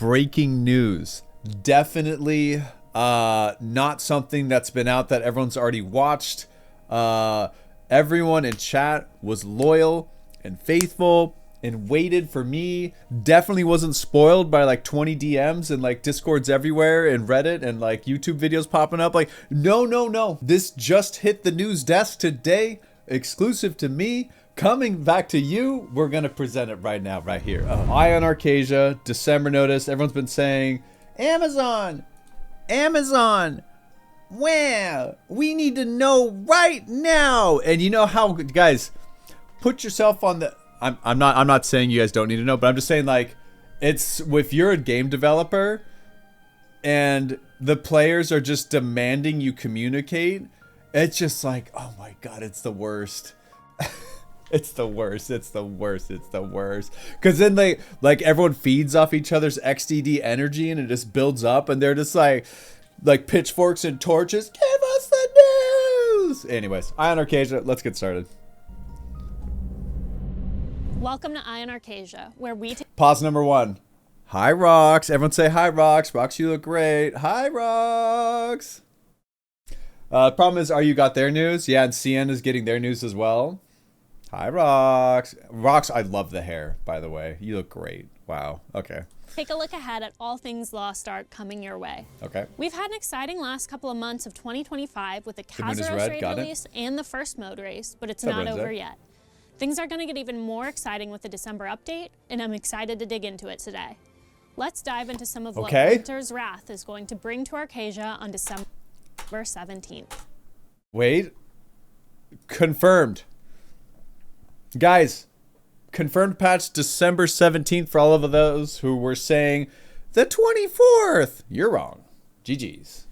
breaking news. Definitely not something that's been out that everyone's already watched. Everyone in chat was loyal and faithful and waited for me. Definitely wasn't spoiled by like 20 DMs and like Discords everywhere and Reddit and like YouTube videos popping up. Like, no. This just hit the news desk today, exclusive to me. Coming back to you, we're gonna present it right now, right here. Eye on Arkesia, December notice. Everyone's been saying, Amazon, wow, we need to know right now. And you know how, guys, put yourself on the. I'm not saying you guys don't need to know, but I'm just saying, like, it's if you're a game developer and the players are just demanding you communicate, it's just like, oh my god, it's the worst. It's the worst. Because then they, like, everyone feeds off each other's XDD energy and it just builds up and they're just like pitchforks and torches. Give us the news! Anyways, Eye on Arkesia, let's get started. Welcome to Eye on Arkesia, where we Pause number 1. Hi, Rox. Everyone say hi, Rox. Rox, you look great. Hi, Rox. Problem is, you got their news? Yeah, and CN is getting their news as well. Hi, Rox. Rox, I love the hair, by the way. You look great. Wow. Okay. take a look ahead at all things Lost Ark coming your way. Okay. We've had an exciting last couple of months of 2025 with the Kazaros raid release and the first mode race, but it's not over yet. Things are going to get even more exciting with the December update, and I'm excited to dig into it today. Let's dive into some of what Winter's Wrath is going to bring to Arkesia on December 17th. Wait. Confirmed. Guys, confirmed patch December 17th for all of those who were saying the 24th. You're wrong. GG's.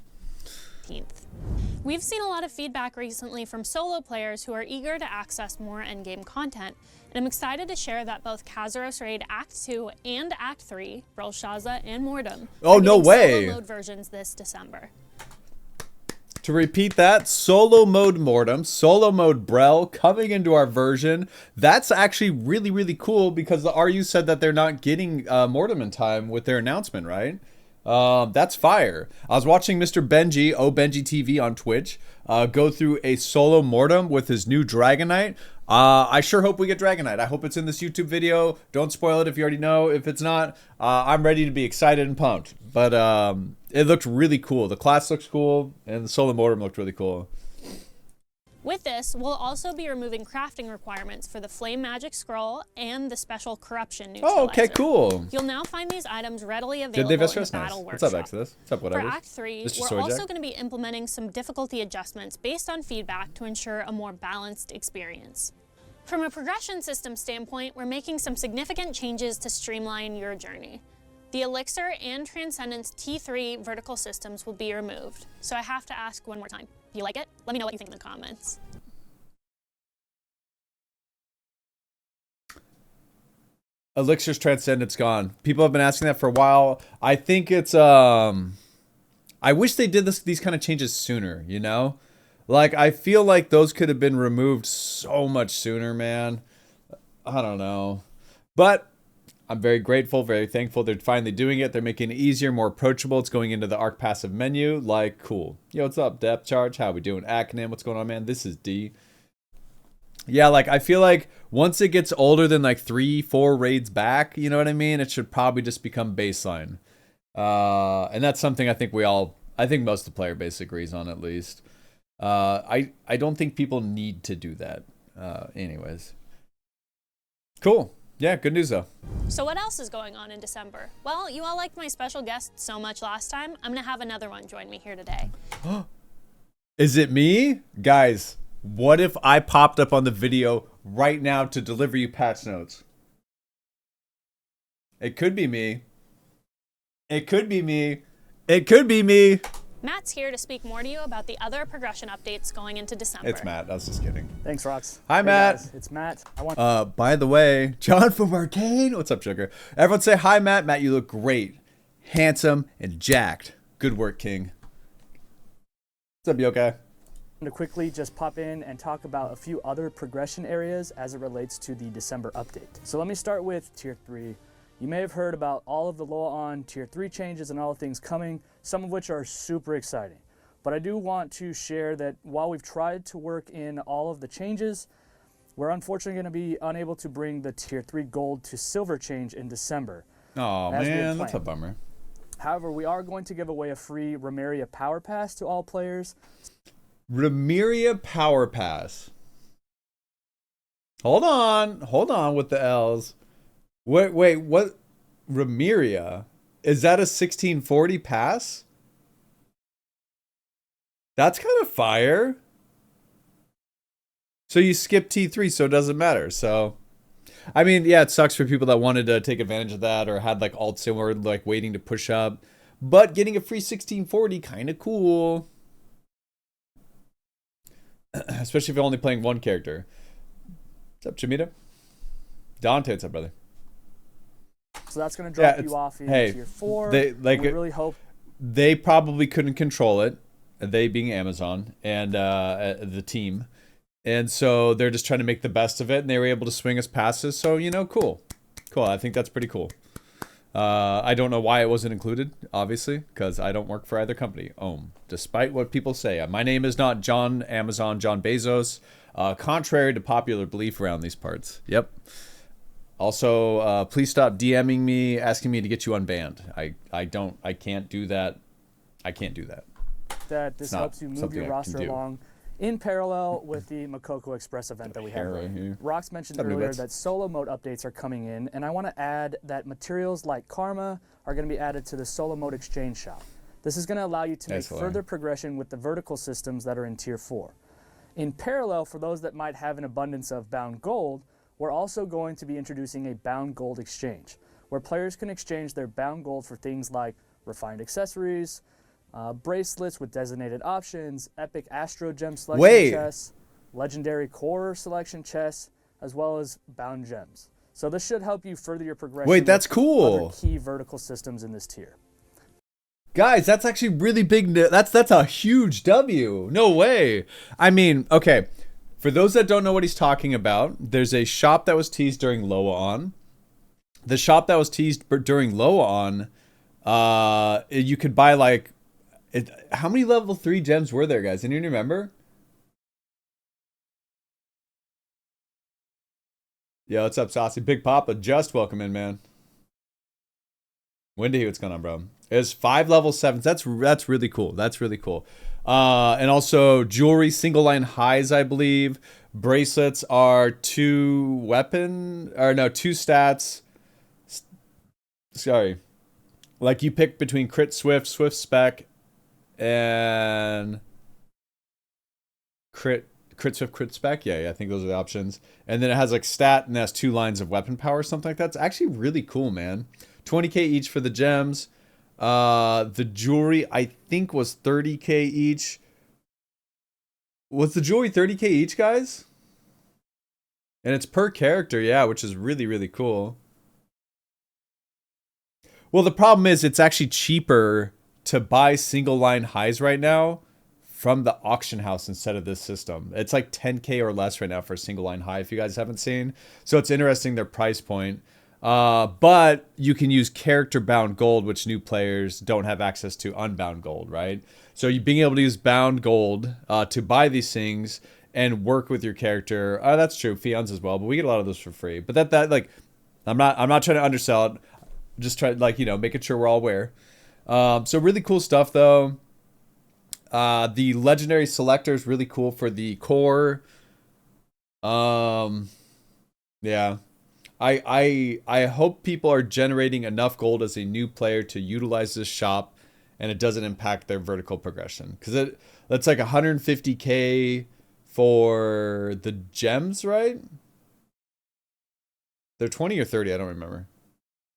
We've seen a lot of feedback recently from solo players who are eager to access more endgame content, and I'm excited to share that both Kazaros Raid Act 2 and Act 3, Belshazzar and Mordum, are no way. solo mode versions this December. To repeat that, solo mode Mordum, solo mode Brel coming into our version. That's actually really, really cool because the RU said that they're not getting Mordum in time with their announcement, right? That's fire. I was watching Mr. Benji, Benji TV on Twitch, go through a solo Mordum with his new Dragonite. I sure hope we get Dragonite. I hope it's in this YouTube video. Don't spoil it if you already know. If it's not, I'm ready to be excited and pumped. But it looked really cool. The class looks cool, and the solo Mordum looked really cool. With this, we'll also be removing crafting requirements for the Flame Magic Scroll and the special Corruption Neutralizer. Oh, okay, cool. You'll now find these items readily available in the Battle Workshop. Workshop. What's up, Exodus? What's up, whatever? For Act 3, we're also going to be implementing some difficulty adjustments based on feedback to ensure a more balanced experience. From a progression system standpoint, we're making some significant changes to streamline your journey. The Elixir and Transcendence T3 vertical systems will be removed. So I have to ask one more time. Do you like it? Let me know what you think in the comments. Elixir's Transcendence gone. People have been asking that for a while. I think it's I wish they did these kind of changes sooner, you know? Like, I feel like those could have been removed so much sooner, man. I don't know. But I'm very grateful, very thankful they're finally doing it. They're making it easier, more approachable. It's going into the Arc passive menu. Like, cool. Yo, what's up, Depth Charge? How we doing? Acronym, what's going on, man? This is D. Yeah, like, I feel like once it gets older than like 3-4 raids back, you know what I mean? It should probably just become baseline. And that's something I think most of the player base agrees on, at least. I don't think people need to do that. Anyways. Cool. Yeah, good news though. So what else is going on in December? Well, you all liked my special guest so much last time. I'm gonna have another one join me here today. Is it me? Guys, what if I popped up on the video right now to deliver you patch notes? It could be me. It could be me. It could be me. Matt's here to speak more to you about the other progression updates going into December. It's Matt. I was just kidding. Thanks, Rox. Hi, Matt. Guys, it's Matt. By the way, John from Arcane. What's up, Sugar? Everyone say hi, Matt. Matt, you look great. Handsome and jacked. Good work, King. What's up, you okay? I'm going to quickly just pop in and talk about a few other progression areas as it relates to the December update. So let me start with Tier 3. You may have heard about all of the Loa-On Tier 3 changes and all the things coming, some of which are super exciting. But I do want to share that while we've tried to work in all of the changes, we're unfortunately going to be unable to bring the Tier 3 Gold to Silver change in December. Oh man, that's a bummer. However, we are going to give away a free Remeria Power Pass to all players. Remeria Power Pass. Hold on with the L's. Wait, what? Remeria? Is that a 1640 pass? That's kind of fire. So you skip T3, so it doesn't matter. So, I mean, yeah, it sucks for people that wanted to take advantage of that or had like alts and were like waiting to push up. But getting a free 1640, kind of cool. Especially if you're only playing one character. What's up, Chamita? Dante, what's up, brother? So that's going to drop you off in Tier 4. We really hope. They probably couldn't control it, they being Amazon and the team. And so they're just trying to make the best of it, and they were able to swing us passes. So, you know, cool. I think that's pretty cool. I don't know why it wasn't included, obviously, because I don't work for either company. Despite what people say. My name is not John Bezos, contrary to popular belief around these parts. Yep. Also, please stop DMing me, asking me to get you unbanned. I can't do that. That this helps you move your roster along in parallel with the Makoko Express event that we have. Rox mentioned earlier that solo mode updates are coming in, and I want to add that materials like Karma are going to be added to the solo mode exchange shop. This is going to allow you to make further progression with the vertical systems that are in Tier 4. In parallel, for those that might have an abundance of bound gold, we're also going to be introducing a bound gold exchange, where players can exchange their bound gold for things like refined accessories, bracelets with designated options, epic Astro Gem selection chests, legendary core selection chests, as well as bound gems. So this should help you further your progression. That's cool. Other key vertical systems in this tier. Guys, that's actually really big. That's a huge W. No way. I mean, okay. For those that don't know what he's talking about, there's a shop that was teased during Loa-On. The shop that was teased during Loa-On, you could buy like, how many level 3 gems were there, guys? Anyone remember? Yo, what's up, Saucy? Big Papa, just welcome in, man. Wendy, what's going on, bro? It's 5 level 7s. That's really cool. That's really cool. And also jewelry, single line highs, I believe. Bracelets are 2 stats. Sorry. Like you pick between crit swift spec, and crit swift, crit spec. Yeah, I think those are the options. And then it has like stat and it has 2 lines of weapon power or something like that. It's actually really cool, man. 20k each for the gems. The jewelry, I think, was 30k each. Was the jewelry 30k each, guys? And it's per character, yeah, which is really, really cool. Well, the problem is it's actually cheaper to buy single line highs right now from the auction house instead of this system. It's like 10k or less right now for a single line high, if you guys haven't seen. So it's interesting, their price point. But you can use character bound gold, which new players don't have access to unbound gold, right? So you being able to use bound gold to buy these things and work with your character. That's true, Fions as well, but we get a lot of those for free. But that like, I'm not trying to undersell it. I'm just trying, like, you know, making sure we're all aware. So really cool stuff though. The legendary selector is really cool for the core. Yeah. I hope people are generating enough gold as a new player to utilize this shop and it doesn't impact their vertical progression. Because that's like 150k for the gems, right? They're 20 or 30, I don't remember.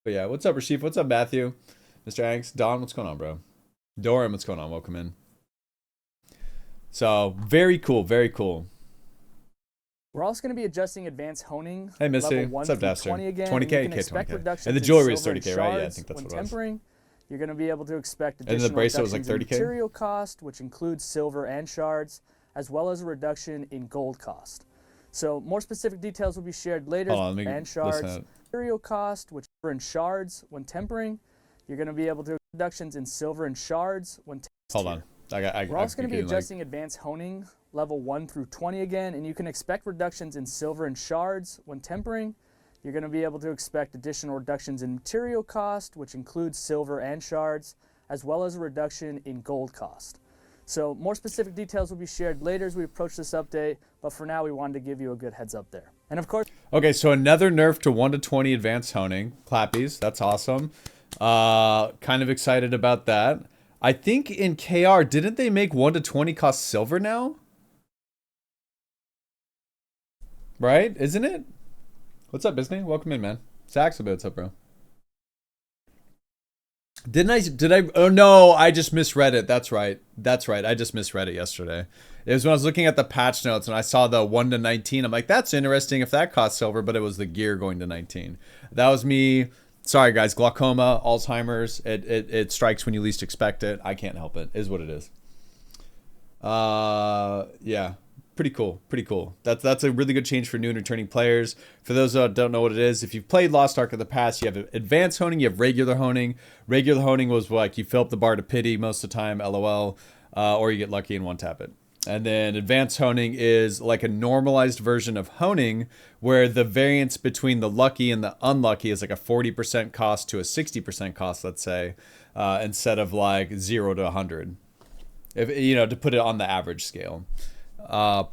But yeah, what's up, Rashif? What's up, Matthew? Mr. Hanks? Don, what's going on, bro? Doran, what's going on? Welcome in. So, very cool, very cool. We're also going to be adjusting advanced honing. Hey, Missy. What's up, Daster? 20 again. 20k, okay, 20k. And the jewelry is 30k, right? Yeah, I think that's what it was. Tempering, you're going to be able to expect additional and the bracelet was like 30k? Material cost, which includes silver and shards, as well as a reduction in gold cost. So more specific details will be shared later. Hold on, and shards, material cost, which are in shards when tempering. You're going to be able to reductions in silver and shards when Hold on. We're also going to be adjusting advanced honing level 1 through 20 again, and you can expect reductions in silver and shards when tempering. You're going to be able to expect additional reductions in material cost, which includes silver and shards, as well as a reduction in gold cost. So more specific details will be shared later as we approach this update, but for now we wanted to give you a good heads up there. And of course... Okay, so another nerf to 1 to 20 advanced honing. Clappies, that's awesome. Kind of excited about that. I think in KR, didn't they make 1 to 20 cost silver now? Right? Isn't it? What's up, Disney? Welcome in, man. Saxaby, what's up, bro? Did I? Oh no, I just misread it. That's right. I just misread it yesterday. It was when I was looking at the patch notes and I saw the 1 to 19. I'm like, that's interesting if that costs silver, but it was the gear going to 19. That was me. Sorry, guys. Glaucoma, Alzheimer's. It strikes when you least expect it. I can't help it. Is what it is. Yeah. Pretty cool. That's a really good change for new and returning players. For those that don't know what it is, if you've played Lost Ark in the past, you have advanced honing, you have regular honing. Regular honing was like you fill up the bar to pity most of the time, LOL, or you get lucky and one tap it. And then advanced honing is like a normalized version of honing where the variance between the lucky and the unlucky is like a 40% cost to a 60% cost, let's say, instead of like 0 to 100. If you know, to put it on the average scale.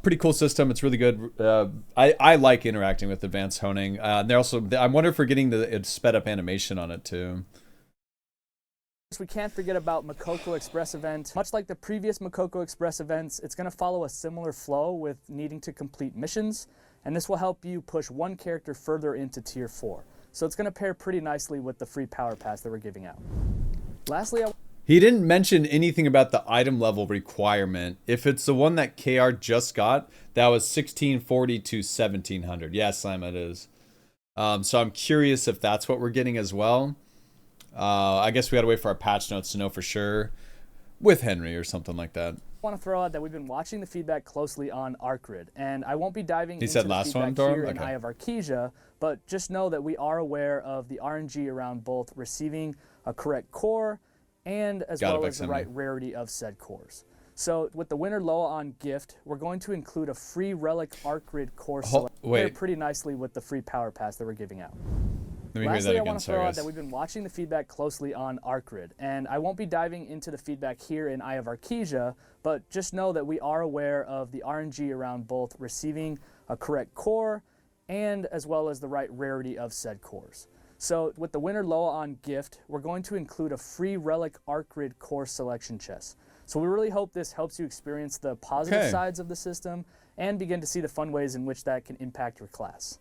Pretty cool system. It's really good. I like interacting with advanced honing. They're also, I wonder if we're getting the sped up animation on it too. We can't forget about Makoko Express event. Much like the previous Makoko Express events, it's going to follow a similar flow with needing to complete missions, and this will help you push one character further into tier 4. So it's going to pair pretty nicely with the free power pass that we're giving out. Lastly, he didn't mention anything about the item level requirement. If it's the one that KR just got, that was 1640 to 1700. Yes, Simon, it is. So I'm curious if that's what we're getting as well. I guess we gotta wait for our patch notes to know for sure with Henry or something like that. I want to throw out that we've been watching the feedback closely on ArkGrid, and I won't be diving into said the last feedback one, Dora? here in Okay. Eye of Arkesia, but just know that we are aware of the RNG around both receiving a correct core and as well as the right rarity of said cores. So with the winner low on gift, we're going to include a free relic ArkGrid core select pretty nicely with the free power pass that we're giving out. Lastly, I want to throw out that we've been watching the feedback closely on ArkGrid, and I won't be diving into the feedback here in Eye of Arkesia, but just know that we are aware of the RNG around both receiving a correct core and as well as the right rarity of said cores. So with the winner low on gift, we're going to include a free relic ArkGrid core selection chest. So we really hope this helps you experience the positive sides of the system and begin to see the fun ways in which that can impact your class.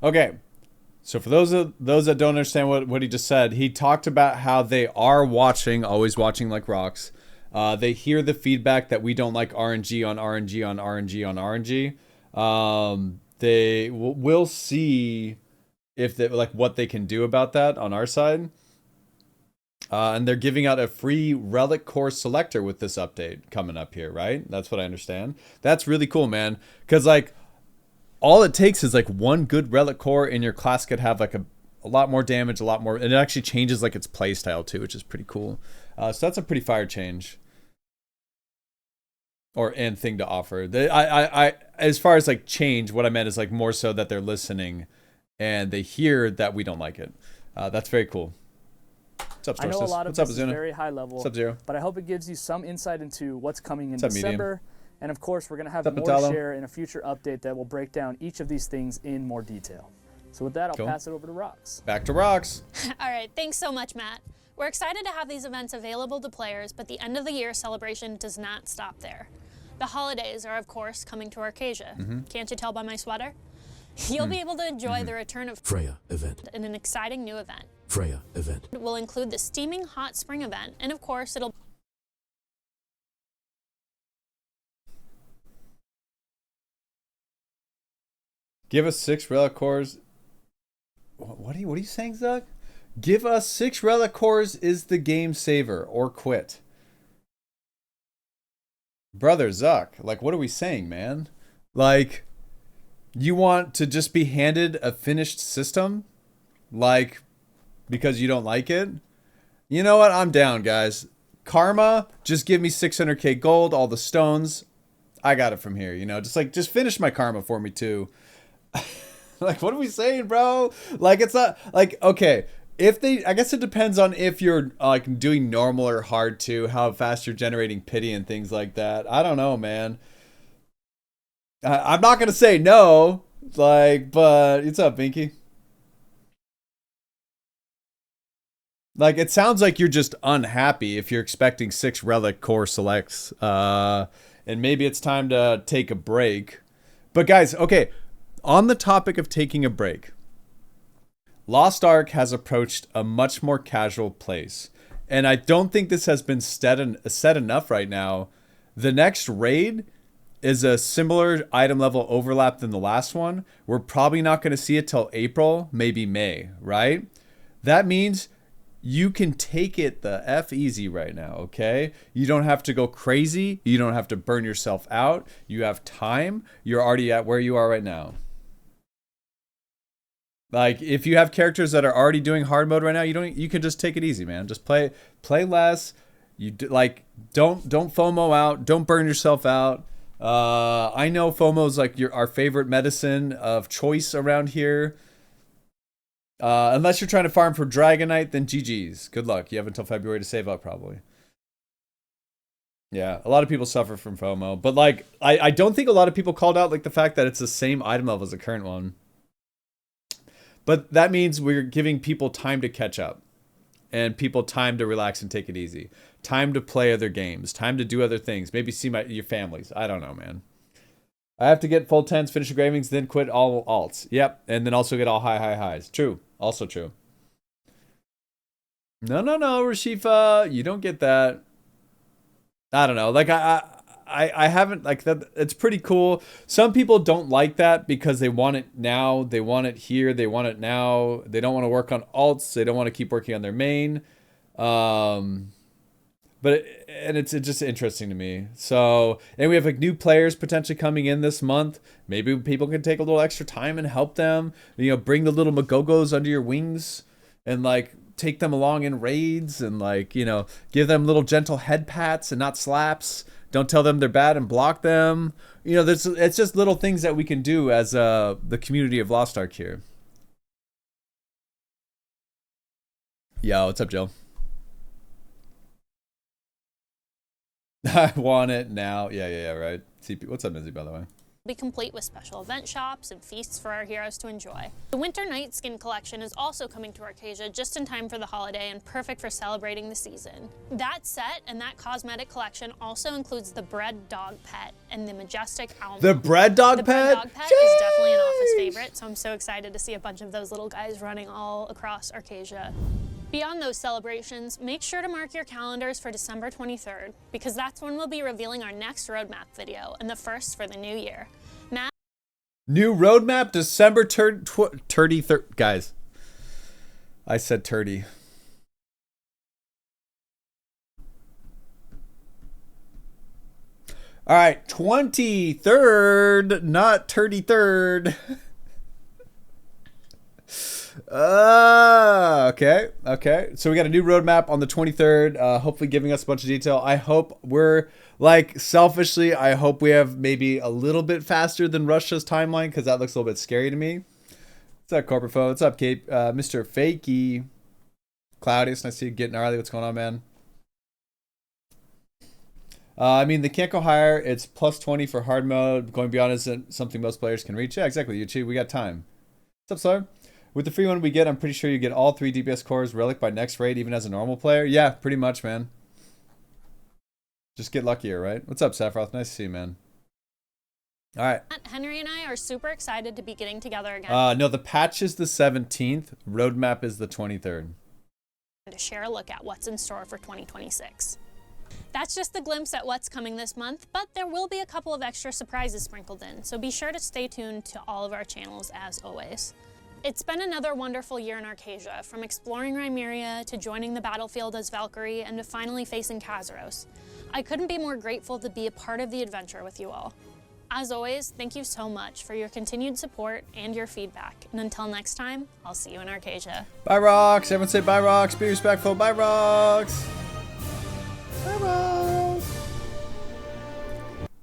Okay. So for those that don't understand what he just said, he talked about how they are watching, always watching like rocks. They hear the feedback that we don't like RNG on RNG on RNG on RNG. They will see if they like what they can do about that on our side. And they're giving out a free relic core selector with this update coming up here, right? That's what I understand. That's really cool, man. Because like all it takes is like one good relic core and your class could have like a lot more damage, a lot more, and it actually changes like its play style too, which is pretty cool. So that's a pretty fire change. And thing to offer. I as far as like change, what I meant is like more so that they're listening and they hear that we don't like it. That's very cool. What's up, I know a lot of this is very high level, what's up, Zero? But I hope it gives you some insight into what's coming in What's up, December. Medium? And of course, we're going to have more to share in a future update that will break down each of these things in more detail. So with that, I'll pass it over to Rox. Back to Rox. All right, thanks so much, Matt. We're excited to have these events available to players, but the end of the year celebration does not stop there. The holidays are, of course, coming to Arkesia. Can't you tell by my sweater? You'll be able to enjoy the return of Freya event in an exciting new event. Freya event. It will include the steaming hot spring event, and of course, it'll Give us 6 relic cores. What are you saying, Zuck? Give us 6 relic cores is the game saver or quit. Brother Zuck, like what are we saying, man? Like you want to just be handed a finished system like, because you don't like it. You know what? I'm down, guys. Karma, just give me 600k gold, all the stones. I got it from here, you know? Just finish my karma for me, too. Like, what are we saying, bro? Like, it's not, like, okay. I guess it depends on if you're, like, doing normal or hard, too. How fast you're generating pity and things like that. I don't know, man. I'm not going to say no. Like, but, what's up, Binky? Like, it sounds like you're just unhappy if you're expecting 6 relic core selects. And maybe it's time to take a break. But guys, okay, on the topic of taking a break, Lost Ark has approached a much more casual place. And I don't think this has been said enough right now. The next raid is a similar item level overlap than the last one. We're probably not going to see it till April, maybe May, right? That means you can take it the F easy right now, okay? You don't have to go crazy. You don't have to burn yourself out. You have time. You're already at where you are right now. Like, if you have characters that are already doing hard mode right now, you can just take it easy, man. Just play less. Don't FOMO out. Don't burn yourself out. I know FOMO is like our favorite medicine of choice around here. Unless you're trying to farm for Dragonite, then GG's. Good luck. You have until February to save up, probably. Yeah, a lot of people suffer from FOMO. But, like, I don't think a lot of people called out, like, the fact that it's the same item level as the current one. But that means we're giving people time to catch up. And people time to relax and take it easy. Time to play other games. Time to do other things. Maybe see your families. I don't know, man. I have to get full 10s, finish engravings, then quit all alts. Yep, and then also get all highs. True. Also true. No, Rashifa. You don't get that. I don't know. Like, I haven't, like, that. It's pretty cool. Some people don't like that because they want it now. They want it here. They want it now. They don't want to work on alts. They don't want to keep working on their main. But it's just interesting to me. So, and we have like new players potentially coming in this month. Maybe people can take a little extra time and help them. You know, bring the little Magogos under your wings and like take them along in raids and like, you know, give them little gentle head pats and not slaps. Don't tell them they're bad and block them. You know, it's just little things that we can do as the community of Lost Ark here. Yo, what's up, Jill? I want it now. Yeah, right. CP. What's up, Mizzy, by the way? Be complete with special event shops and feasts for our heroes to enjoy. The Winter Night Skin collection is also coming to Arkesia just in time for the holiday and perfect for celebrating the season. That set and that cosmetic collection also includes the bread dog pet and the majestic owl. The bread dog pet? The bread dog pet is definitely an office favorite, so I'm so excited to see a bunch of those little guys running all across Arkesia. Beyond those celebrations, make sure to mark your calendars for December 23rd, because that's when we'll be revealing our next roadmap video and the first for the new year. New roadmap, December 33rd. Guys, I said 30. All right, 23rd, not 33rd. Okay. So we got a new roadmap on the 23rd, hopefully giving us a bunch of detail. I hope we're, like, selfishly, I hope we have maybe a little bit faster than Russia's timeline, because that looks a little bit scary to me. What's up, Corporate Foe? What's up, Cape? Mr. Fakey. Claudius, nice to see you getting gnarly. What's going on, man? I mean, they can't go higher. It's plus 20 for hard mode. Going beyond isn't something most players can reach. Yeah, exactly, Yuchi. We got time. What's up, sir? With the free one we get, I'm pretty sure you get all 3 DPS cores relic by next raid, even as a normal player. Yeah, pretty much, man. Just get luckier, right? What's up, Sephiroth? Nice to see you, man. All right. Henry and I are super excited to be getting together again. No, the patch is the 17th. Roadmap is the 23rd. To share a look at what's in store for 2026. That's just a glimpse at what's coming this month, but there will be a couple of extra surprises sprinkled in, so be sure to stay tuned to all of our channels as always. It's been another wonderful year in Arkesia, from exploring Rymeria to joining the battlefield as Valkyrie and to finally facing Kazaros. I couldn't be more grateful to be a part of the adventure with you all. As always, thank you so much for your continued support and your feedback. And until next time, I'll see you in Arkesia. Bye, Rocks. Everyone say bye, Rocks. Be respectful. Bye, Rocks. Bye, Rocks.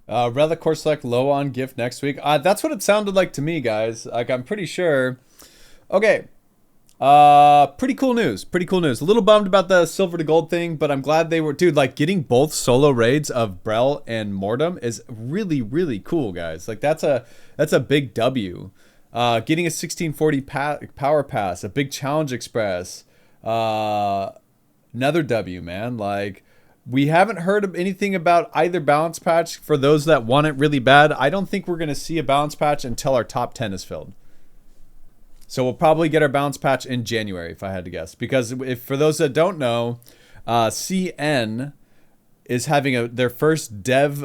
Relic Core Select low on gift next week. That's what it sounded like to me, guys. Like, I'm pretty sure. Okay. Pretty cool news. Pretty cool news. A little bummed about the silver to gold thing, but I'm glad they were, dude, like getting both solo raids of Brel and Mortem is really, really cool, guys. Like that's a big W. Getting a 1640 power pass, a big challenge express, another W, man. Like we haven't heard of anything about either balance patch for those that want it really bad. I don't think we're going to see a balance patch until our top 10 is filled. So we'll probably get our balance patch in January, if I had to guess. Because if for those that don't know, CN is having their first dev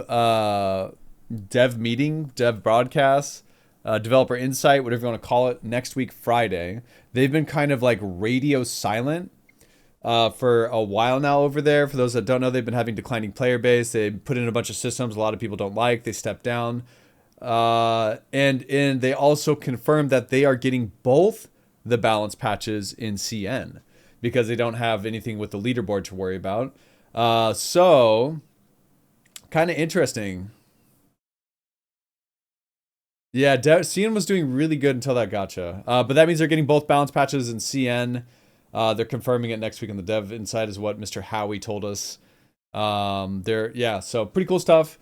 meeting, dev broadcast, developer insight, whatever you want to call it, next week, Friday. They've been kind of like radio silent for a while now over there. For those that don't know, they've been having declining player base. They put in a bunch of systems a lot of people don't like. They stepped down. And they also confirmed that they are getting both the balance patches in CN because they don't have anything with the leaderboard to worry about. So kind of interesting. Yeah, CN was doing really good until that gotcha. But that means they're getting both balance patches in CN. They're confirming it next week on the Dev Insight is what Mr. Howie told us. So pretty cool stuff.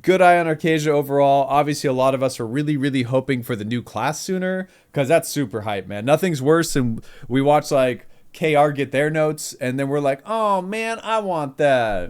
Good eye on Arkesia overall. Obviously, a lot of us are really, really hoping for the new class sooner because that's super hype, man. Nothing's worse than we watch like KR get their notes and then we're like, oh man, I want that.